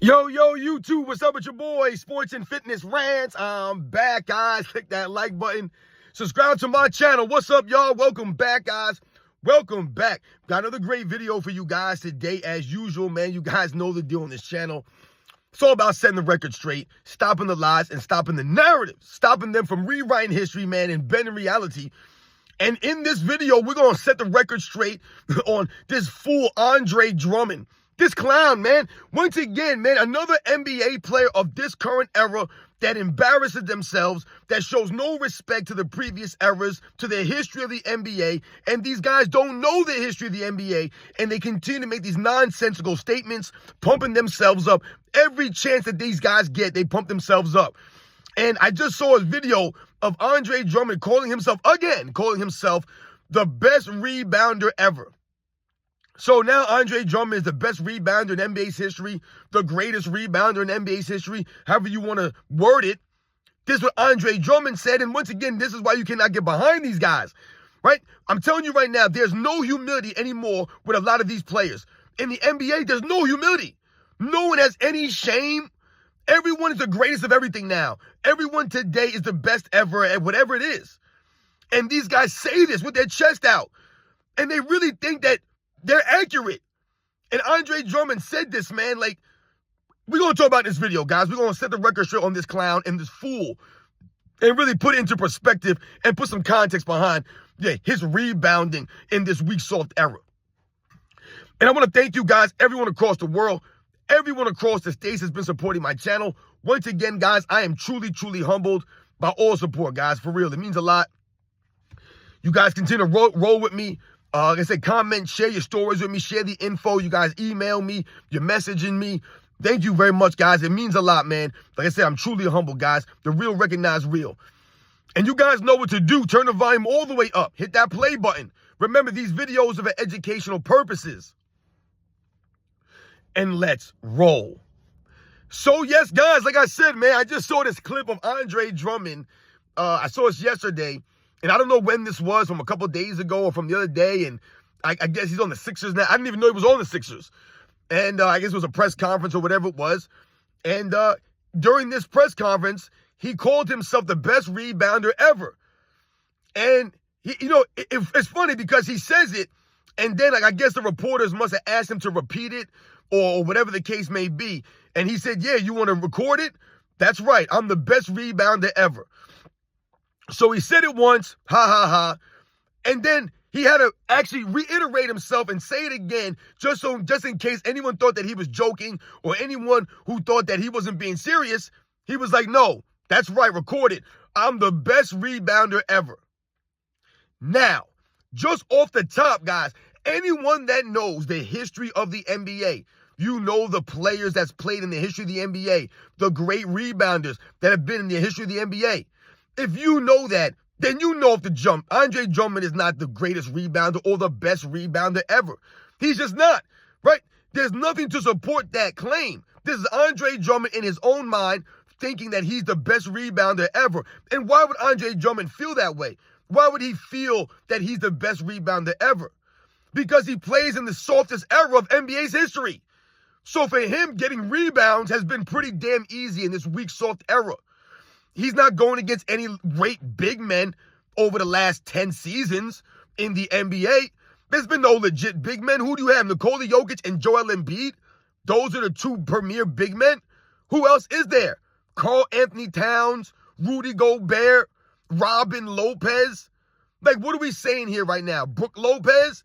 Yo, YouTube, what's up with your boy, Sports and Fitness Rants? I'm back, guys. Click that like button. Subscribe to my channel. What's up, y'all? Welcome back, guys. Welcome back. Got another great video for you guys today, as usual, man. You guys know the deal on this channel. It's all about setting the record straight, stopping the lies, and stopping the narratives, stopping them from rewriting history, man, and bending reality. And in this video, we're going to set the record straight on this fool, Andre Drummond. This clown, man. Once again, man, another NBA player of this current era that embarrasses themselves, that shows no respect to the previous eras, to the history of the NBA. And these guys don't know the history of the NBA, and they continue to make these nonsensical statements, pumping themselves up. Every chance that these guys get, they pump themselves up. And I just saw a video of Andre Drummond calling himself the best rebounder ever. So now Andre Drummond is the best rebounder in NBA's history, the greatest rebounder in NBA's history, however you want to word it. This is what Andre Drummond said, and once again, this is why you cannot get behind these guys, right? I'm telling you right now, there's no humility anymore with a lot of these players. In the NBA, there's no humility. No one has any shame. Everyone is the greatest of everything now. Everyone today is the best ever at whatever it is. And these guys say this with their chest out, and they really think that they're accurate. And Andre Drummond said this, man. Like, we're going to talk about this video, guys. We're going to set the record straight on this clown and this fool and really put it into perspective and put some context behind his rebounding in this weak, soft era. And I want to thank you guys, everyone across the world, everyone across the states has been supporting my channel. Once again, guys, I am truly, truly humbled by all support, guys. For real, it means a lot. You guys continue to roll with me. Like I said, comment, share your stories with me, share the info. You guys email me, you're messaging me. Thank you very much, guys. It means a lot, man. Like I said, I'm truly humble, guys. The real recognize real. And you guys know what to do. Turn the volume all the way up. Hit that play button. Remember, these videos are for educational purposes. And let's roll. So, yes, guys, like I said, man, I just saw this clip of Andre Drummond. I saw this yesterday. And I don't know when this was, from a couple of days ago or from the other day. And I guess he's on the Sixers now. I didn't even know he was on the Sixers. And I guess it was a press conference or whatever it was. And during this press conference, he called himself the best rebounder ever. And, it's funny because he says it. And then, I guess the reporters must have asked him to repeat it or whatever the case may be. And he said, yeah, you want to record it? That's right. I'm the best rebounder ever. So he said it once, ha, ha, ha, and then he had to actually reiterate himself and say it again, just in case anyone thought that he was joking or anyone who thought that he wasn't being serious. He was like, no, that's right, record it. I'm the best rebounder ever. Now, just off the top, guys, anyone that knows the history of the NBA, you know the players that's played in the history of the NBA, the great rebounders that have been in the history of the NBA. If you know that, then you know off the jump, Andre Drummond is not the greatest rebounder or the best rebounder ever. He's just not, right? There's nothing to support that claim. This is Andre Drummond in his own mind thinking that he's the best rebounder ever. And why would Andre Drummond feel that way? Why would he feel that he's the best rebounder ever? Because he plays in the softest era of NBA's history. So for him, getting rebounds has been pretty damn easy in this weak, soft era. He's not going against any great big men over the last 10 seasons in the NBA. There's been no legit big men. Who do you have? Nikola Jokic and Joel Embiid? Those are the two premier big men. Who else is there? Karl Anthony Towns, Rudy Gobert, Robin Lopez. Like, what are we saying here right now? Brook Lopez?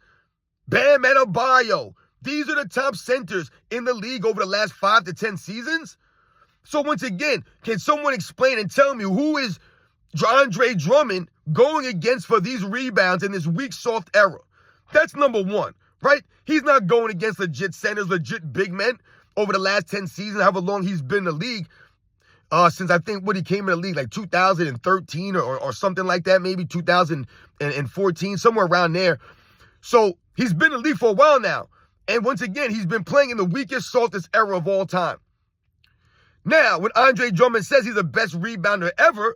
Bam Adebayo. These are the top centers in the league over the last 5 to 10 seasons. So once again, can someone explain and tell me who is Andre Drummond going against for these rebounds in this weak, soft era? That's number one, right? He's not going against legit centers, legit big men over the last 10 seasons, however long he's been in the league. Since I think when he came in the league, like 2013 or something like that, maybe 2014, somewhere around there. So he's been in the league for a while now. And once again, he's been playing in the weakest, softest era of all time. Now, when Andre Drummond says he's the best rebounder ever,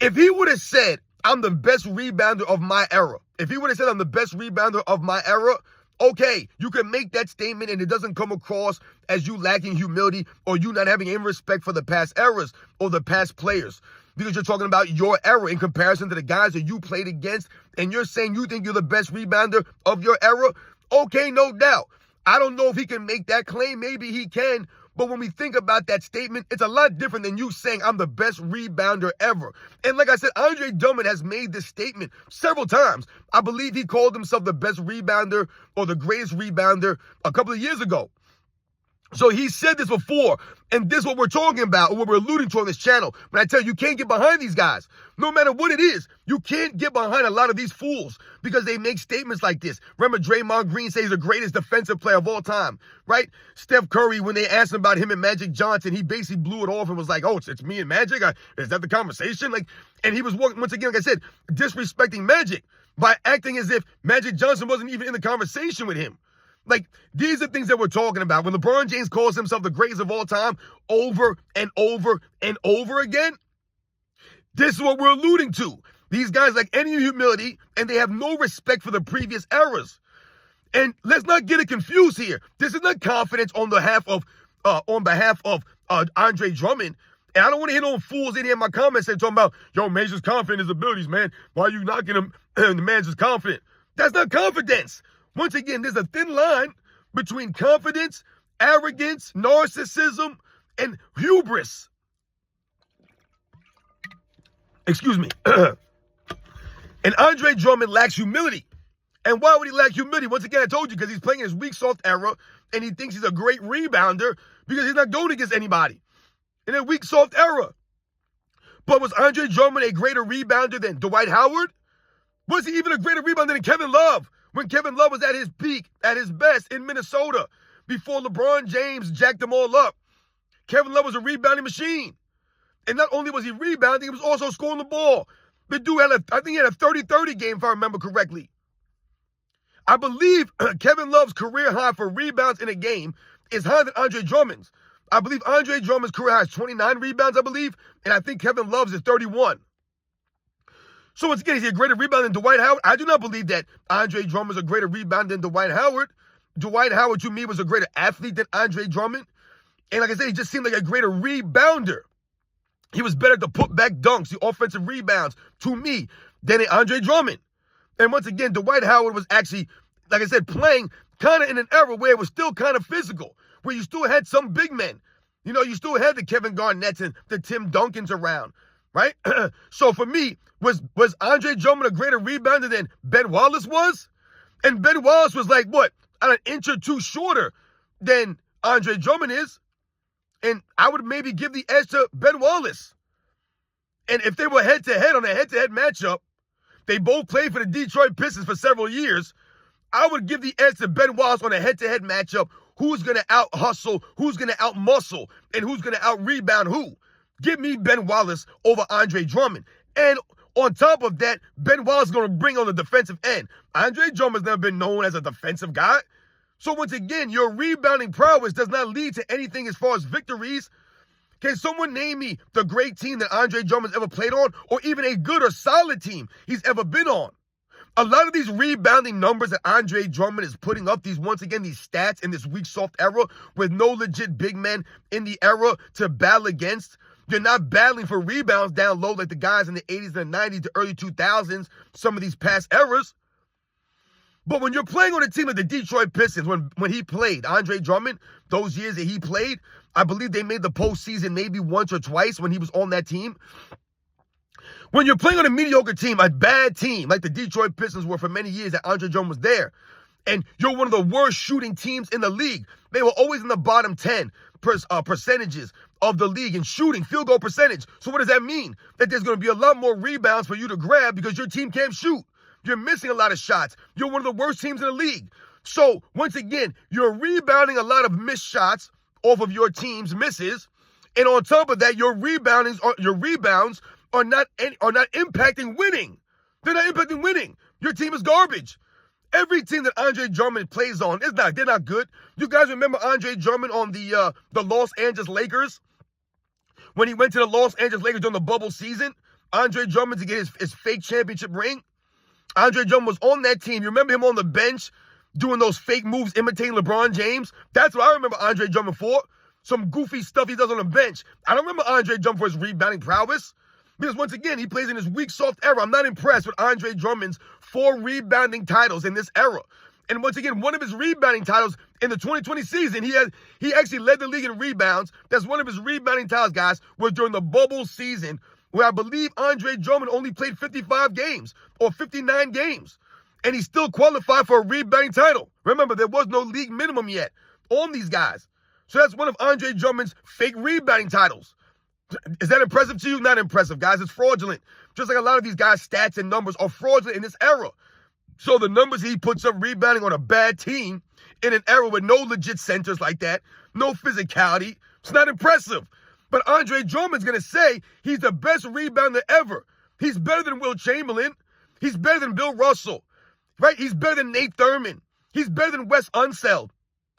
if he would have said, I'm the best rebounder of my era, if he would have said I'm the best rebounder of my era, Okay, you can make that statement and it doesn't come across as you lacking humility or you not having any respect for the past eras or the past players. Because you're talking about your era in comparison to the guys that you played against, and you're saying you think you're the best rebounder of your era. Okay, no doubt. I don't know if he can make that claim. Maybe he can. But when we think about that statement, it's a lot different than you saying I'm the best rebounder ever. And like I said, Andre Drummond has made this statement several times. I believe he called himself the best rebounder or the greatest rebounder a couple of years ago. So he said this before, and this is what we're talking about, or what we're alluding to on this channel. When I tell you can't get behind these guys, no matter what it is, you can't get behind a lot of these fools because they make statements like this. Remember Draymond Green says he's the greatest defensive player of all time, right? Steph Curry, when they asked him about him and Magic Johnson, he basically blew it off and was like, oh, it's me and Magic? Is that the conversation? And he was, once again, like I said, disrespecting Magic by acting as if Magic Johnson wasn't even in the conversation with him. These are things that we're talking about. When LeBron James calls himself the greatest of all time over and over and over again, this is what we're alluding to. These guys lack any humility, and they have no respect for the previous eras. And let's not get it confused here. This is not confidence on behalf of Andre Drummond. And I don't want to hit on fools in here in my comments and talking about, yo, man's just confident in his abilities, man. Why are you knocking him? The man's just confident. That's not confidence. Once again, there's a thin line between confidence, arrogance, narcissism, and hubris. Excuse me. And Andre Drummond lacks humility. And why would he lack humility? Once again, I told you, because he's playing in his weak, soft era, and he thinks he's a great rebounder because he's not going against anybody in a weak, soft era. But was Andre Drummond a greater rebounder than Dwight Howard? Was he even a greater rebounder than Kevin Love? When Kevin Love was at his peak, at his best in Minnesota, before LeBron James jacked them all up, Kevin Love was a rebounding machine. And not only was he rebounding, he was also scoring the ball. The dude I think he had a 30-30 game, if I remember correctly. I believe Kevin Love's career high for rebounds in a game is higher than Andre Drummond's. I believe Andre Drummond's career high is 29 rebounds, I believe, and I think Kevin Love's is 31. So once again, is he a greater rebounder than Dwight Howard? I do not believe that Andre Drummond is a greater rebounder than Dwight Howard. Dwight Howard, to me, was a greater athlete than Andre Drummond. And like I said, he just seemed like a greater rebounder. He was better at the put-back dunks, the offensive rebounds, to me, than Andre Drummond. And once again, Dwight Howard was actually, like I said, playing kind of in an era where it was still kind of physical, where you still had some big men. You know, you still had the Kevin Garnetts and the Tim Duncans around, right? So for me, was Andre Drummond a greater rebounder than Ben Wallace was? And Ben Wallace was like, what, an inch or two shorter than Andre Drummond is. And I would maybe give the edge to Ben Wallace. And if they were head-to-head on a head-to-head matchup, they both played for the Detroit Pistons for several years, I would give the edge to Ben Wallace on a head-to-head matchup. Who's going to out-hustle, who's going to out-muscle, and who's going to out-rebound who? Give me Ben Wallace over Andre Drummond. And on top of that, Ben Wallace is going to bring on the defensive end. Andre Drummond's never been known as a defensive guy. So once again, your rebounding prowess does not lead to anything as far as victories. Can someone name me the great team that Andre Drummond's ever played on, or even a good or solid team he's ever been on? A lot of these rebounding numbers that Andre Drummond is putting up, these stats in this weak, soft era with no legit big men in the era to battle against. You're not battling for rebounds down low like the guys in the 80s and the 90s, the early 2000s, some of these past eras. But when you're playing on a team like the Detroit Pistons, when he played, Andre Drummond, those years that he played, I believe they made the postseason maybe once or twice when he was on that team. When you're playing on a mediocre team, a bad team, like the Detroit Pistons were for many years that Andre Drummond was there, and you're one of the worst shooting teams in the league, they were always in the bottom 10 percentages of the league in shooting, field goal percentage. So what does that mean? That there's going to be a lot more rebounds for you to grab because your team can't shoot. You're missing a lot of shots. You're one of the worst teams in the league. So once again, you're rebounding a lot of missed shots off of your team's misses. And on top of that, your rebounds are not impacting winning. They're not impacting winning. Your team is garbage. Every team that Andre Drummond plays on, they're not good. You guys remember Andre Drummond on the Los Angeles Lakers? When he went to the Los Angeles Lakers during the bubble season, Andre Drummond to get his fake championship ring. Andre Drummond was on that team. You remember him on the bench doing those fake moves, imitating LeBron James. That's what I remember Andre Drummond for. Some goofy stuff he does on the bench. I don't remember Andre Drummond for his rebounding prowess. Because once again, he plays in his weak, soft era. I'm not impressed with Andre Drummond's 4 rebounding titles in this era. And once again, one of his rebounding titles in the 2020 season, he actually led the league in rebounds. That's one of his rebounding titles, guys, was during the bubble season, where I believe Andre Drummond only played 55 games or 59 games. And he still qualified for a rebounding title. Remember, there was no league minimum yet on these guys. So that's one of Andre Drummond's fake rebounding titles. Is that impressive to you? Not impressive, guys. It's fraudulent. Just like a lot of these guys' stats and numbers are fraudulent in this era. So the numbers he puts up rebounding on a bad team in an era with no legit centers like that, no physicality, it's not impressive. But Andre Drummond's going to say he's the best rebounder ever. He's better than Will Chamberlain. He's better than Bill Russell, right? He's better than Nate Thurman. He's better than Wes Unseld.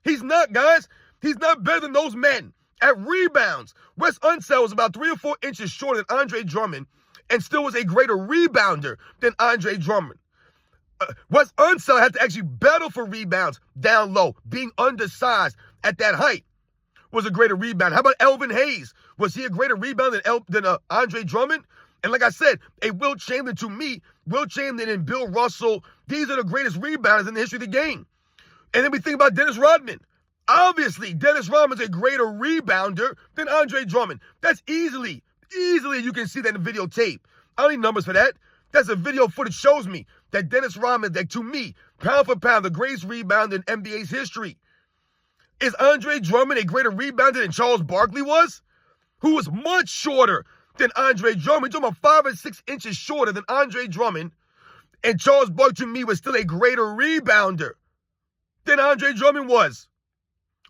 He's not, guys. He's not better than those men. At rebounds, Wes Unseld was about 3 or 4 inches shorter than Andre Drummond and still was a greater rebounder than Andre Drummond. Wes Unseld had to actually battle for rebounds down low, being undersized at that height was a greater rebounder. How about Elvin Hayes? Was he a greater rebounder than Andre Drummond? And like I said, Will Chamberlain, to me, Will Chamberlain and Bill Russell, these are the greatest rebounders in the history of the game. And then we think about Dennis Rodman. Obviously, Dennis Rodman's a greater rebounder than Andre Drummond. That's easily you can see that in the videotape. I don't need numbers for that. That's a video footage shows me that Dennis Rodman, that to me, pound for pound, the greatest rebounder in NBA's history. Is Andre Drummond a greater rebounder than Charles Barkley was? Who was much shorter than Andre Drummond. He's about 5 or 6 inches shorter than Andre Drummond. And Charles Barkley, to me, was still a greater rebounder than Andre Drummond was.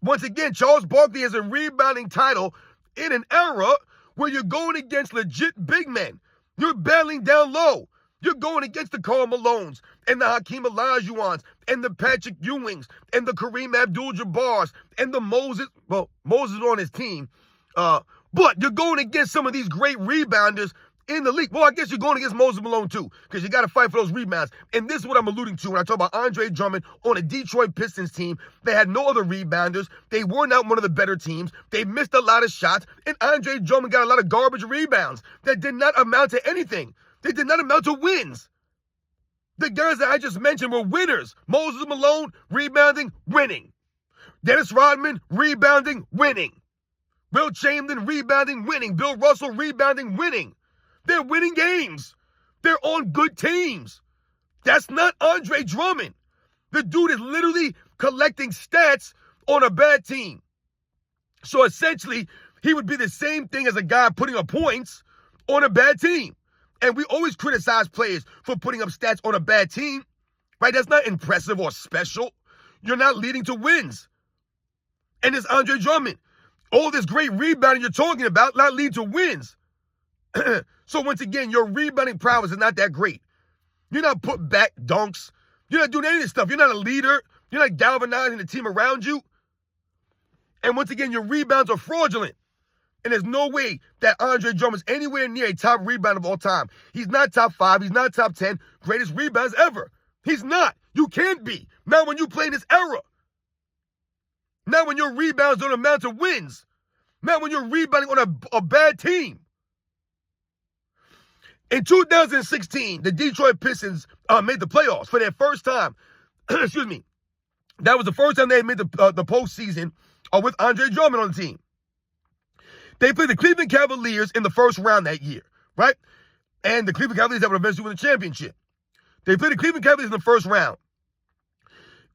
Once again, Charles Barkley has a rebounding title in an era where you're going against legit big men. You're battling down low. You're going against the Karl Malones and the Hakeem Olajuwons and the Patrick Ewings and the Kareem Abdul-Jabbars and the Moses. Well, Moses on his team. But you're going against some of these great rebounders in the league. Well, I guess you're going against Moses Malone too, because you got to fight for those rebounds. And this is what I'm alluding to when I talk about Andre Drummond on a Detroit Pistons team. They had no other rebounders. They were not one of the better teams. They missed a lot of shots, and Andre Drummond got a lot of garbage rebounds that did not amount to anything. They did not amount to wins. The guys that I just mentioned were winners. Moses Malone, rebounding, winning. Dennis Rodman, rebounding, winning. Will Chamberlain, rebounding, winning. Bill Russell, rebounding, winning. They're winning games. They're on good teams. That's not Andre Drummond. The dude is literally collecting stats on a bad team. So essentially, he would be the same thing as a guy putting up points on a bad team. And we always criticize players for putting up stats on a bad team, right? That's not impressive or special. You're not leading to wins. And it's Andre Drummond. All this great rebounding you're talking about not leading to wins. So once again, your rebounding prowess is not that great. You're not putting back dunks. You're not doing any of this stuff. You're not a leader. You're not galvanizing the team around you. And once again, your rebounds are fraudulent. And there's no way that Andre Drummond's anywhere near a top rebounder of all time. He's not top 5. He's not top 10 greatest rebounds ever. He's not. You can't be. Not when you play in this era. Not when your rebounds don't amount to wins. Not when you're rebounding on a bad team. In 2016, the Detroit Pistons made the playoffs for their first time. Excuse me. That was the first time they made the postseason with Andre Drummond on the team. They played the Cleveland Cavaliers in the first round that year, right? And the Cleveland Cavaliers that would eventually win the championship. They played the Cleveland Cavaliers in the first round.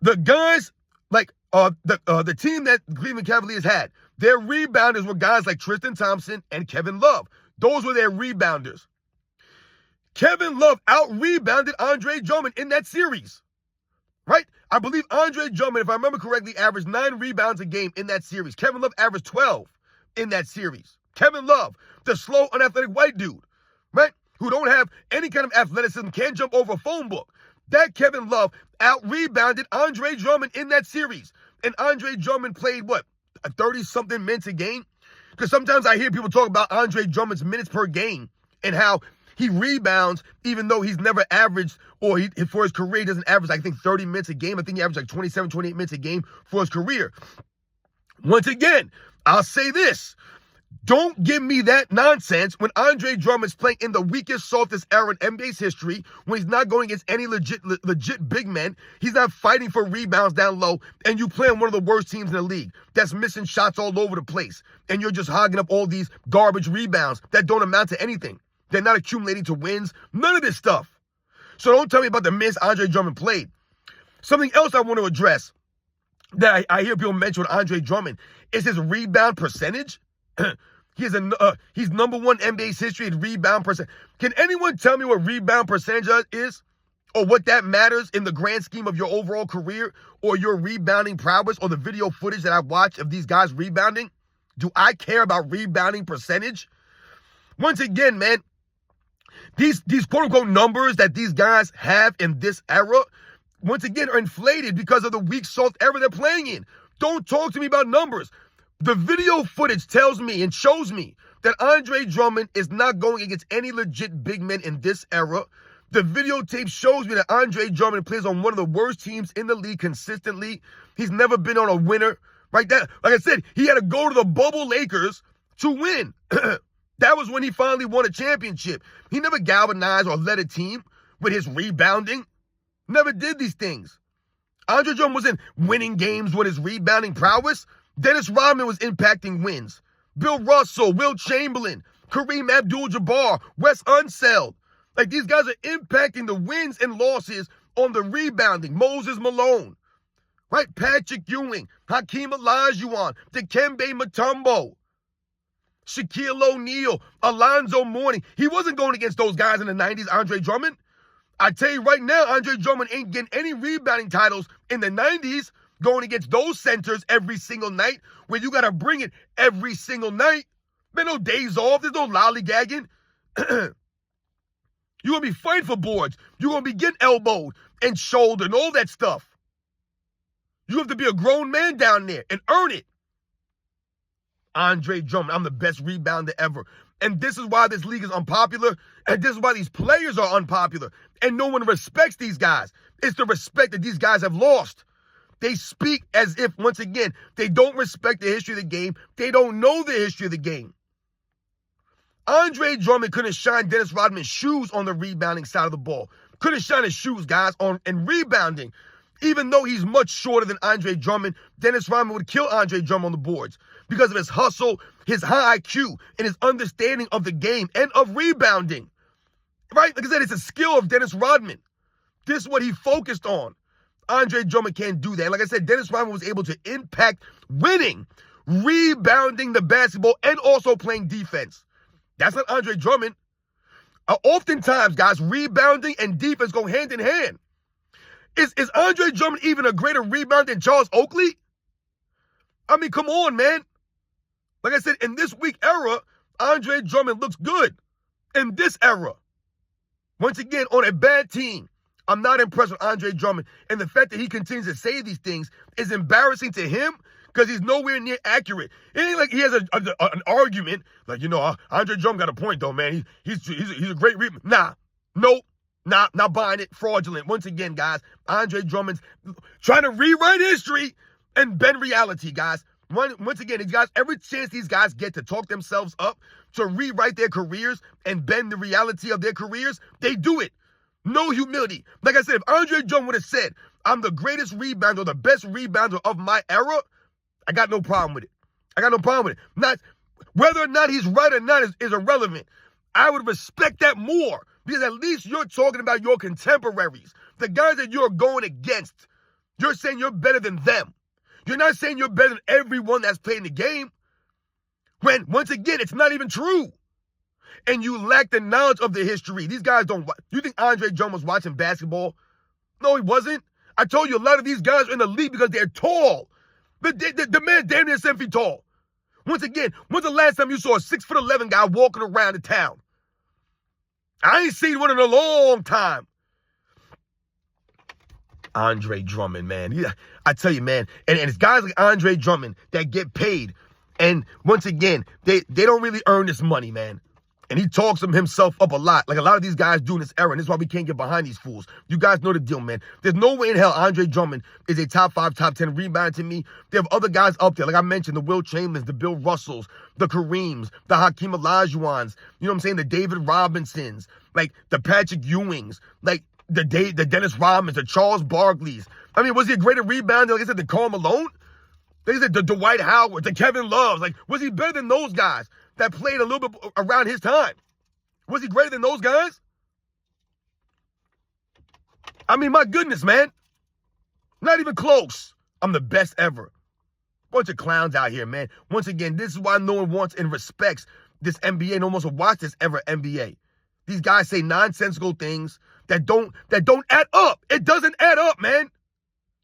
The guys, like the team that the Cleveland Cavaliers had, their rebounders were guys like Tristan Thompson and Kevin Love. Those were their rebounders. Kevin Love out-rebounded Andre Drummond in that series, right? I believe Andre Drummond, if I remember correctly, averaged 9 rebounds a game in that series. Kevin Love averaged 12 in that series. Kevin Love, the slow, unathletic white dude, right? Who don't have any kind of athleticism, can't jump over a phone book. That Kevin Love out-rebounded Andre Drummond in that series. And Andre Drummond played, 30-something minutes a game? Because sometimes I hear people talk about Andre Drummond's minutes per game and how he rebounds even though he's never averaged, or for his career, he doesn't average, I think, 30 minutes a game. I think he averaged like 27, 28 minutes a game for his career. Once again, I'll say this. Don't give me that nonsense when Andre Drummond's playing in the weakest, softest era in NBA's history, when he's not going against any legit big men. He's not fighting for rebounds down low, and you play on one of the worst teams in the league that's missing shots all over the place, and you're just hogging up all these garbage rebounds that don't amount to anything. They're not accumulating to wins. None of this stuff. So don't tell me about the minutes Andre Drummond played. Something else I want to address that I hear people mention with Andre Drummond is his rebound percentage. He's number one in NBA's history in rebound percent. Can anyone tell me what rebound percentage is, or what that matters in the grand scheme of your overall career, or your rebounding prowess, or the video footage that I watch of these guys rebounding? Do I care about rebounding percentage? Once again, man, these quote unquote numbers that these guys have in this era, once again, are inflated because of the weak, soft era they're playing in. Don't talk to me about numbers. The video footage tells me and shows me that Andre Drummond is not going against any legit big men in this era. The videotape shows me that Andre Drummond plays on one of the worst teams in the league consistently. He's never been on a winner, right? Like I said, he had to go to the bubble Lakers to win. That was when he finally won a championship. He never galvanized or led a team with his rebounding. Never did these things. Andre Drummond wasn't winning games with his rebounding prowess. Dennis Rodman was impacting wins. Bill Russell, Will Chamberlain, Kareem Abdul-Jabbar, Wes Unseld. Like, these guys are impacting the wins and losses on the rebounding. Moses Malone, right? Patrick Ewing, Hakeem Olajuwon, Dikembe Mutombo, Shaquille O'Neal, Alonzo Mourning. He wasn't going against those guys in the 90s, Andre Drummond. I tell you right now, Andre Drummond ain't getting any rebounding titles in the 90s. Going against those centers every single night, where you got to bring it every single night. There's no days off. There's no lollygagging. You're going to be fighting for boards. You're going to be getting elbowed and shouldered and all that stuff. You have to be a grown man down there and earn it. Andre Drummond, I'm the best rebounder ever. And this is why this league is unpopular. And this is why these players are unpopular. And no one respects these guys. It's the respect that these guys have lost. They speak as if, once again, they don't respect the history of the game. They don't know the history of the game. Andre Drummond couldn't shine Dennis Rodman's shoes on the rebounding side of the ball. Couldn't shine his shoes, guys, in rebounding. Even though he's much shorter than Andre Drummond, Dennis Rodman would kill Andre Drummond on the boards because of his hustle, his high IQ, and his understanding of the game and of rebounding. Right? Like I said, it's a skill of Dennis Rodman. This is what he focused on. Andre Drummond can't do that. Like I said, Dennis Rodman was able to impact winning, rebounding the basketball, and also playing defense. That's not Andre Drummond. Oftentimes, guys, rebounding and defense go hand in hand. Is Andre Drummond even a greater rebounder than Charles Oakley? I mean, come on, man. Like I said, in this weak era, Andre Drummond looks good. In this era, once again, on a bad team, I'm not impressed with Andre Drummond. And the fact that he continues to say these things is embarrassing to him because he's nowhere near accurate. It ain't like he has an argument. Like, Andre Drummond got a point, though, man. He's a great rebounder. Nah, nope. Not buying it. Fraudulent. Once again, guys, Andre Drummond's trying to rewrite history and bend reality, guys. Once again, these guys, every chance these guys get to talk themselves up, to rewrite their careers and bend the reality of their careers, they do it. No humility. Like I said, if Andre Drummond would have said, I'm the greatest rebounder, the best rebounder of my era, I got no problem with it. I got no problem with it. Not whether or not he's right or not is irrelevant. I would respect that more because at least you're talking about your contemporaries, the guys that you're going against. You're saying you're better than them. You're not saying you're better than everyone that's playing the game. When, once again, it's not even true. And you lack the knowledge of the history. These guys don't. You think Andre Drummond was watching basketball? No, he wasn't. I told you a lot of these guys are in the league because they're tall. The man damn near 7 feet tall. Once again, when's the last time you saw a 6'11" guy walking around the town? I ain't seen one in a long time. Andre Drummond, man. I tell you, man. And it's guys like Andre Drummond that get paid. And once again, they don't really earn this money, man. And he talks himself up a lot, like a lot of these guys do in this era, and this is why we can't get behind these fools. You guys know the deal, man. There's no way in hell Andre Drummond is a top 5, top 10 rebounder to me. They have other guys up there, like I mentioned, the Will Chamberlains, the Bill Russells, the Kareems, the Hakeem Olajuwons, you know what I'm saying, the David Robinsons, like the Patrick Ewings, like the Dennis Rodmans, the Charles Barkleys. I mean, was he a greater rebounder, like I said, the Karl Malone? Like I said, the Dwight Howard, the Kevin Loves. Like, was he better than those guys that played a little bit around his time? Was he greater than those guys? I mean, my goodness, man. Not even close. I'm the best ever. Bunch of clowns out here, man. Once again, this is why no one wants and respects this NBA. No one wants to watch this ever NBA. These guys say nonsensical things that don't add up. It doesn't add up, man.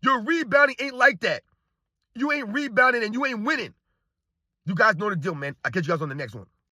Your rebounding ain't like that. You ain't rebounding and you ain't winning. You guys know the deal, man. I'll catch you guys on the next one.